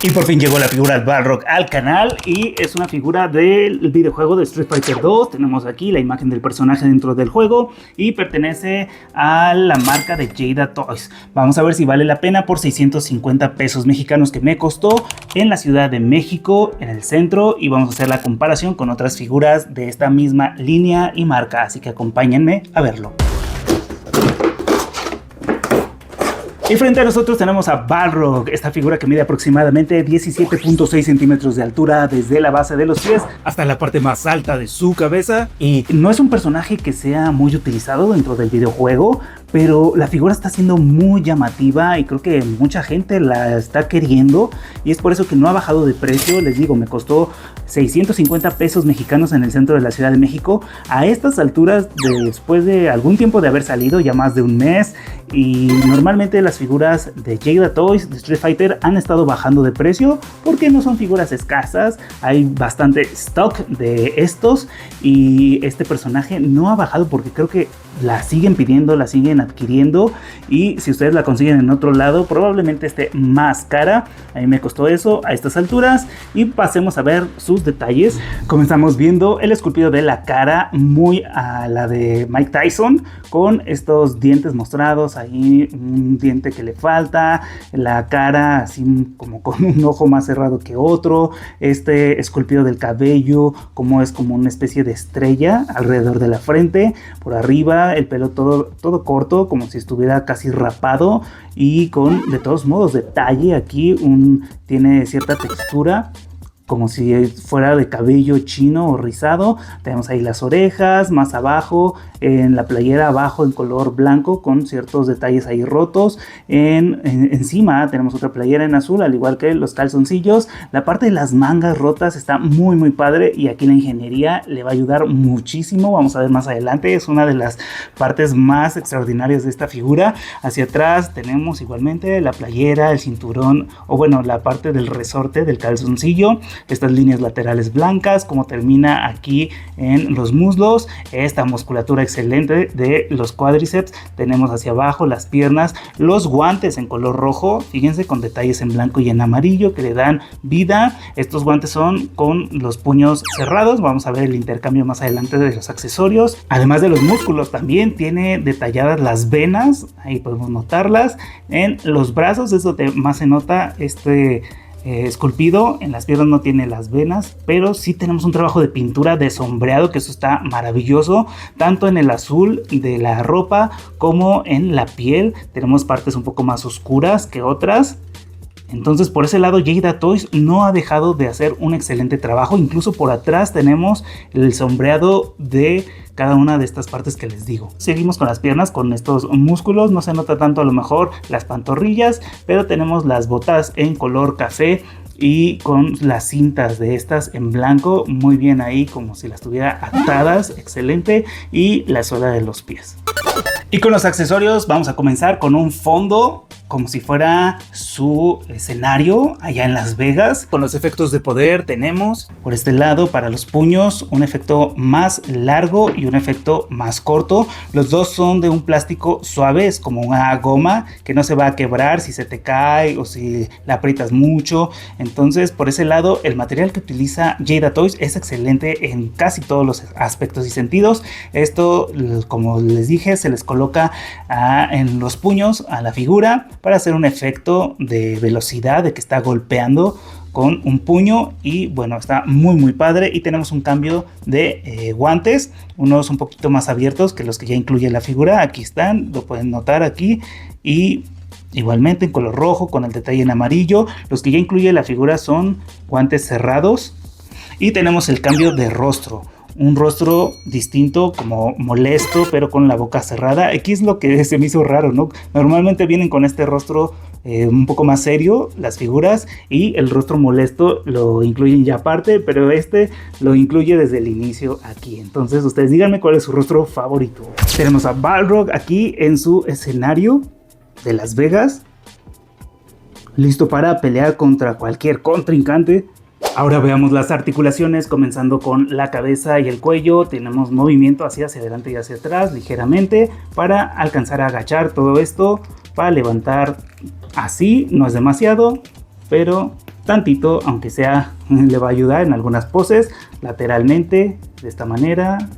Y por fin llegó la figura Balrog al canal y es una figura del videojuego de Street Fighter 2. Tenemos aquí la imagen del personaje dentro del juego y pertenece a la marca de Jada Toys. Vamos a ver si vale la pena por 650 pesos mexicanos que me costó en la Ciudad de México, en el centro, y vamos a hacer la comparación con otras figuras de esta misma línea y marca, así que acompáñenme a verlo. Y frente a nosotros tenemos a Balrog, esta figura que mide aproximadamente 17.6 centímetros de altura desde la base de los pies hasta la parte más alta de su cabeza. Y no es un personaje que sea muy utilizado dentro del videojuego, pero la figura está siendo muy llamativa y creo que mucha gente la está queriendo y es por eso que no ha bajado de precio. Les digo, me costó 650 pesos mexicanos en el centro de la Ciudad de México. A estas alturas, después de algún tiempo de haber salido, ya más de un mes, y normalmente las figuras de Jada Toys, de Street Fighter, han estado bajando de precio porque no son figuras escasas, hay bastante stock de estos y este personaje no ha bajado porque creo que la siguen pidiendo, la siguen adquiriendo, y si ustedes la consiguen en otro lado probablemente esté más cara. A mí me costó eso a estas alturas y pasemos a ver sus detalles. Comenzamos viendo el esculpido de la cara, muy a la de Mike Tyson, con estos dientes mostrados, ahí un diente que le falta, la cara así como con un ojo más cerrado que otro, este esculpido del cabello como es como una especie de estrella alrededor de la frente, por arriba el pelo todo corto, como si estuviera casi rapado y con de todos modos detalle aquí, tiene cierta textura como si fuera de cabello chino o rizado. Tenemos ahí las orejas, más abajo, en la playera abajo en color blanco con ciertos detalles ahí rotos. Encima tenemos otra playera en azul, al igual que los calzoncillos. La parte de las mangas rotas está muy padre y aquí la ingeniería le va a ayudar muchísimo. Vamos a ver más adelante, es una de las partes más extraordinarias de esta figura. Hacia atrás tenemos igualmente la playera, el cinturón, o bueno, la parte del resorte del calzoncillo. Estas líneas laterales blancas, como termina aquí en los muslos, esta musculatura excelente de los cuádriceps. Tenemos hacia abajo las piernas, los guantes en color rojo, fíjense, con detalles en blanco y en amarillo que le dan vida. Estos guantes son con los puños cerrados. Vamos a ver el intercambio más adelante de los accesorios. Además de los músculos, también tiene detalladas las venas, ahí podemos notarlas. En los brazos es donde más se nota esculpido. En las piernas no tiene las venas, pero sí tenemos un trabajo de pintura de sombreado, que eso está maravilloso, tanto en el azul de la ropa como en la piel. Tenemos partes un poco más oscuras que otras. Entonces por ese lado Jada Toys no ha dejado de hacer un excelente trabajo. Incluso por atrás tenemos el sombreado de cada una de estas partes que les digo. Seguimos con las piernas, con estos músculos. No se nota tanto a lo mejor las pantorrillas, pero tenemos las botas en color café y con las cintas de estas en blanco, muy bien ahí, como si las tuviera atadas, excelente, y la suela de los pies. Y con los accesorios vamos a comenzar con un fondo como si fuera su escenario allá en Las Vegas. Con los efectos de poder tenemos por este lado para los puños un efecto más largo y un efecto más corto. Los dos son de un plástico suave, es como una goma que no se va a quebrar si se te cae o si la aprietas mucho. Entonces por ese lado el material que utiliza Jada Toys es excelente en casi todos los aspectos y sentidos. Esto, como les dije, se les coloca en los puños a la figura para hacer un efecto de velocidad, de que está golpeando con un puño, y bueno, está muy padre. Y tenemos un cambio de guantes, unos un poquito más abiertos que los que ya incluye la figura. Aquí están, lo pueden notar aquí, y igualmente en color rojo con el detalle en amarillo. Los que ya incluye la figura son guantes cerrados. Y tenemos el cambio de rostro, un rostro distinto, como molesto, pero con la boca cerrada. Aquí es lo que se me hizo raro, ¿no? Normalmente vienen con este rostro un poco más serio las figuras, y el rostro molesto lo incluyen ya aparte, pero este lo incluye desde el inicio aquí. Entonces ustedes díganme cuál es su rostro favorito. Tenemos a Balrog aquí en su escenario de Las Vegas, listo para pelear contra cualquier contrincante. Ahora veamos las articulaciones, comenzando con la cabeza y el cuello. Tenemos movimiento hacia adelante y hacia atrás ligeramente para alcanzar a agachar todo esto, para levantar así, no es demasiado, pero tantito, aunque sea, le va a ayudar en algunas poses, lateralmente, de esta manera.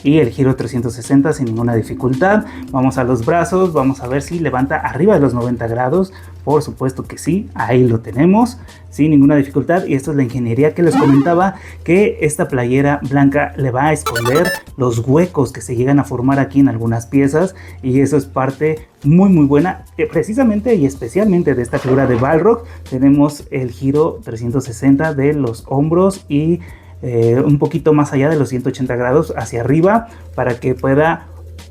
Y el giro 360 sin ninguna dificultad. Vamos a los brazos, vamos a ver si levanta arriba de los 90 grados. Por supuesto que sí, ahí lo tenemos, sin ninguna dificultad. Y esta es la ingeniería que les comentaba, que esta playera blanca le va a esconder los huecos que se llegan a formar aquí en algunas piezas. Y eso es parte muy buena, precisamente y especialmente de esta figura de Balrog. Tenemos el giro 360 de los hombros y un poquito más allá de los 180 grados hacia arriba, para que pueda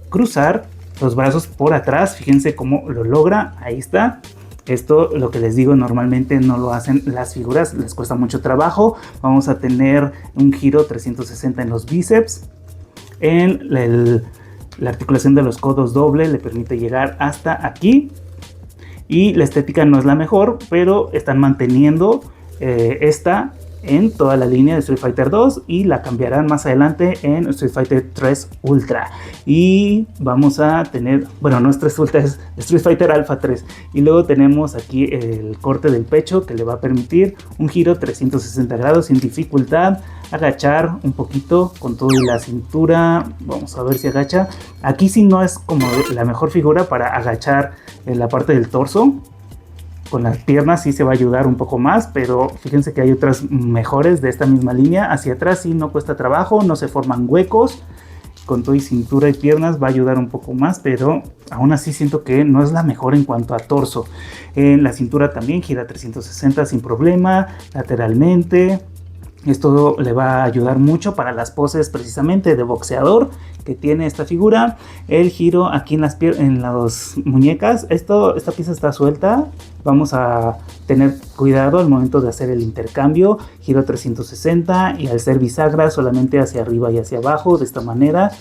cruzar los brazos por atrás. Fíjense cómo lo logra, ahí está. Esto, lo que les digo, normalmente no lo hacen las figuras, les cuesta mucho trabajo. Vamos a tener un giro 360 en los bíceps. La articulación de los codos doble le permite llegar hasta aquí. Y la estética no es la mejor, pero están manteniendo esta en toda la línea de Street Fighter 2 y la cambiarán más adelante en Street Fighter 3 Ultra. Y vamos a tener, bueno, no es 3 Ultra, es Street Fighter Alpha 3. Y luego tenemos aquí el corte del pecho, que le va a permitir un giro 360 grados sin dificultad, agachar un poquito con toda la cintura. Vamos a ver si agacha. Aquí sí no es como la mejor figura para agachar en la parte del torso. Con las piernas sí se va a ayudar un poco más, pero fíjense que hay otras mejores de esta misma línea. Hacia atrás sí no cuesta trabajo, no se forman huecos. Con todo y cintura y piernas va a ayudar un poco más, pero aún así siento que no es la mejor en cuanto a torso. En la cintura también gira 360 sin problema, lateralmente. Esto le va a ayudar mucho para las poses precisamente de boxeador que tiene esta figura. El giro aquí en las muñecas. Esta pieza está suelta. Vamos a tener cuidado al momento de hacer el intercambio. Giro 360 y al ser bisagra solamente hacia arriba y hacia abajo. De esta manera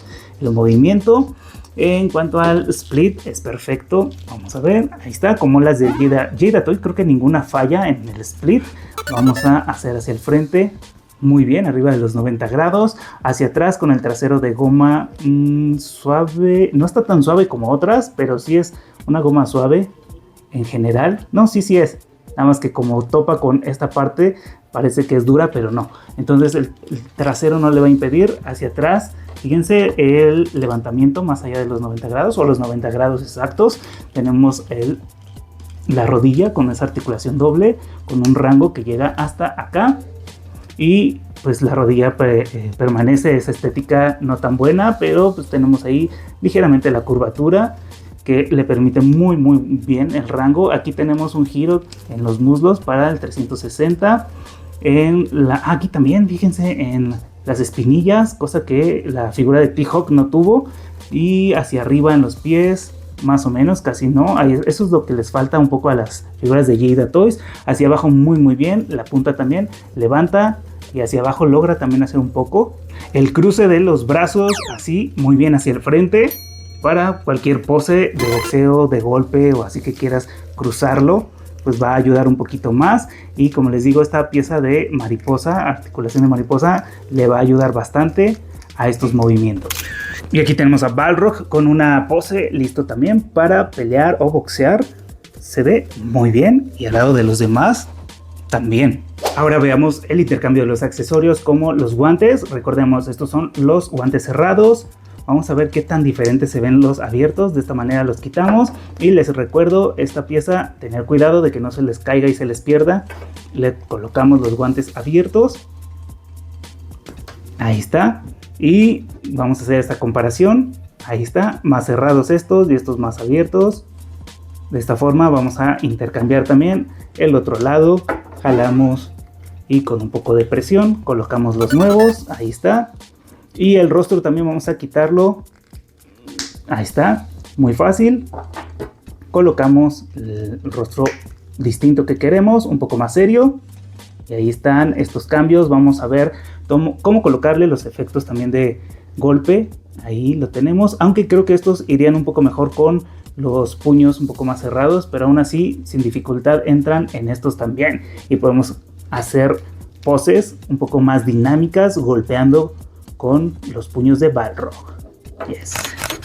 el movimiento. En cuanto al split, es perfecto. Vamos a ver, ahí está, como las de Jada Toy. Creo que ninguna falla en el split. Vamos a hacer hacia el frente. Muy bien, arriba de los 90 grados. Hacia atrás con el trasero de goma suave. No está tan suave como otras, pero sí es una goma suave en general. No, sí es. Nada más que como topa con esta parte, parece que es dura, pero no. Entonces el trasero no le va a impedir. Hacia atrás, fíjense el levantamiento más allá de los 90 grados o los 90 grados exactos. Tenemos la rodilla con esa articulación doble, con un rango que llega hasta acá. Y pues la rodilla permanece esa estética no tan buena, pero pues tenemos ahí ligeramente la curvatura que le permite muy bien el rango. Aquí tenemos un giro en los muslos para el 360. Aquí también, fíjense en las espinillas, cosa que la figura de T-Hawk no tuvo. Y hacia arriba en los pies, más o menos, casi no. Eso es lo que les falta un poco a las figuras de Jada Toys. Hacia abajo muy bien, la punta también levanta y hacia abajo logra también hacer un poco. El cruce de los brazos así, muy bien hacia el frente, para cualquier pose de boxeo, de golpe o así que quieras cruzarlo, pues va a ayudar un poquito más. Y como les digo, esta pieza de mariposa, articulación de mariposa, le va a ayudar bastante a estos movimientos. Y aquí tenemos a Balrog con una pose listo también para pelear o boxear. Se ve muy bien y al lado de los demás también. Ahora veamos el intercambio de los accesorios como los guantes. Recordemos, estos son los guantes cerrados. Vamos a ver qué tan diferentes se ven los abiertos. De esta manera los quitamos. Y les recuerdo esta pieza, tener cuidado de que no se les caiga y se les pierda. Le colocamos los guantes abiertos. Ahí está. Y vamos a hacer esta comparación. Ahí está, más cerrados estos y estos más abiertos. De esta forma vamos a intercambiar también el otro lado. Jalamos y con un poco de presión colocamos los nuevos. Ahí está. Y el rostro también vamos a quitarlo. Ahí está, muy fácil. Colocamos el rostro distinto que queremos, un poco más serio. Y ahí están estos cambios. Vamos a ver cómo colocarle los efectos también de golpe. Ahí lo tenemos, aunque creo que estos irían un poco mejor con los puños un poco más cerrados, pero aún así sin dificultad entran en estos también. Y podemos hacer poses un poco más dinámicas golpeando con los puños de Balrog. Yes.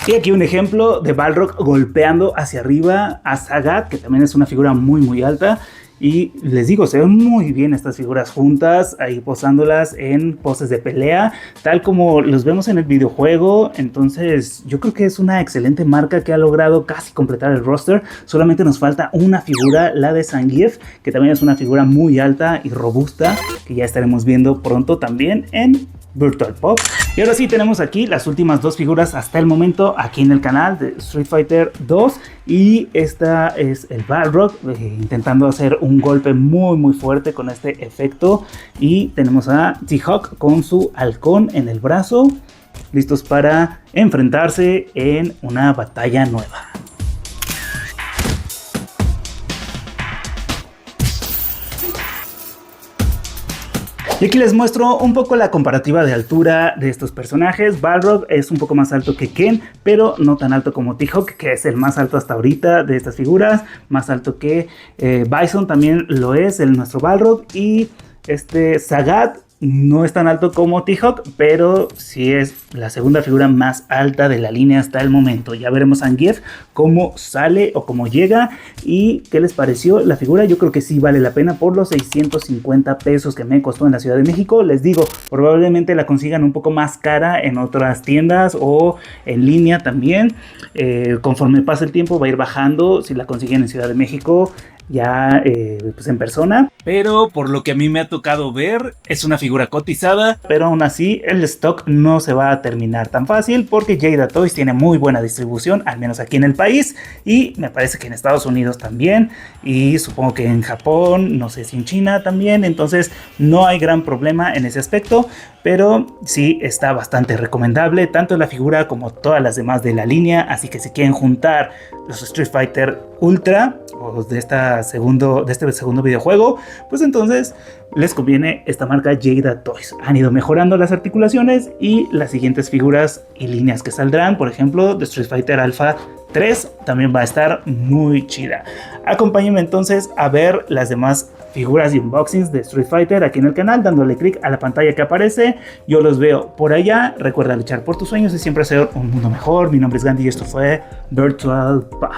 Y aquí un ejemplo de Balrog golpeando hacia arriba a Sagat, que también es una figura muy alta. y les digo, se ven muy bien estas figuras juntas, ahí posándolas en poses de pelea, tal como los vemos en el videojuego. Entonces yo creo que es una excelente marca que ha logrado casi completar el roster. Solamente nos falta una figura, la de Zangief, que también es una figura muy alta y robusta, que ya estaremos viendo pronto también en Virtual Pop. Y ahora sí tenemos aquí las últimas dos figuras hasta el momento aquí en el canal de Street Fighter 2, y esta es el Balrog intentando hacer un golpe muy fuerte con este efecto, y tenemos a T-Hawk con su halcón en el brazo, listos para enfrentarse en una batalla nueva. Y aquí les muestro un poco la comparativa de altura de estos personajes. Balrog es un poco más alto que Ken, pero no tan alto como T-Hawk, que es el más alto hasta ahorita de estas figuras. Más alto que Bison también lo es, nuestro Balrog. Y Sagat no es tan alto como T-Hawk, pero sí es la segunda figura más alta de la línea hasta el momento. Ya veremos a Zangief cómo sale o cómo llega y qué les pareció la figura. Yo creo que sí vale la pena por los 650 pesos que me costó en la Ciudad de México. Les digo, probablemente la consigan un poco más cara en otras tiendas o en línea también. Conforme pase el tiempo va a ir bajando si la consiguen en Ciudad de México ya pues en persona, pero por lo que a mí me ha tocado ver es una figura cotizada, pero aún así el stock no se va a terminar tan fácil porque Jada Toys tiene muy buena distribución, al menos aquí en el país, y me parece que en Estados Unidos también, y supongo que en Japón, no sé si en China también. Entonces no hay gran problema en ese aspecto, pero sí está bastante recomendable tanto la figura como todas las demás de la línea. Así que si quieren juntar los Street Fighter Ultra o de este segundo videojuego, pues entonces les conviene esta marca Jada Toys. Han ido mejorando las articulaciones y las siguientes figuras y líneas que saldrán, por ejemplo de Street Fighter Alpha 3, también va a estar muy chida. Acompáñenme entonces a ver las demás figuras y unboxings de Street Fighter aquí en el canal, dándole click a la pantalla que aparece. Yo los veo por allá. Recuerda luchar por tus sueños y siempre hacer un mundo mejor. Mi nombre es Gandhi y esto fue Virtual Pop.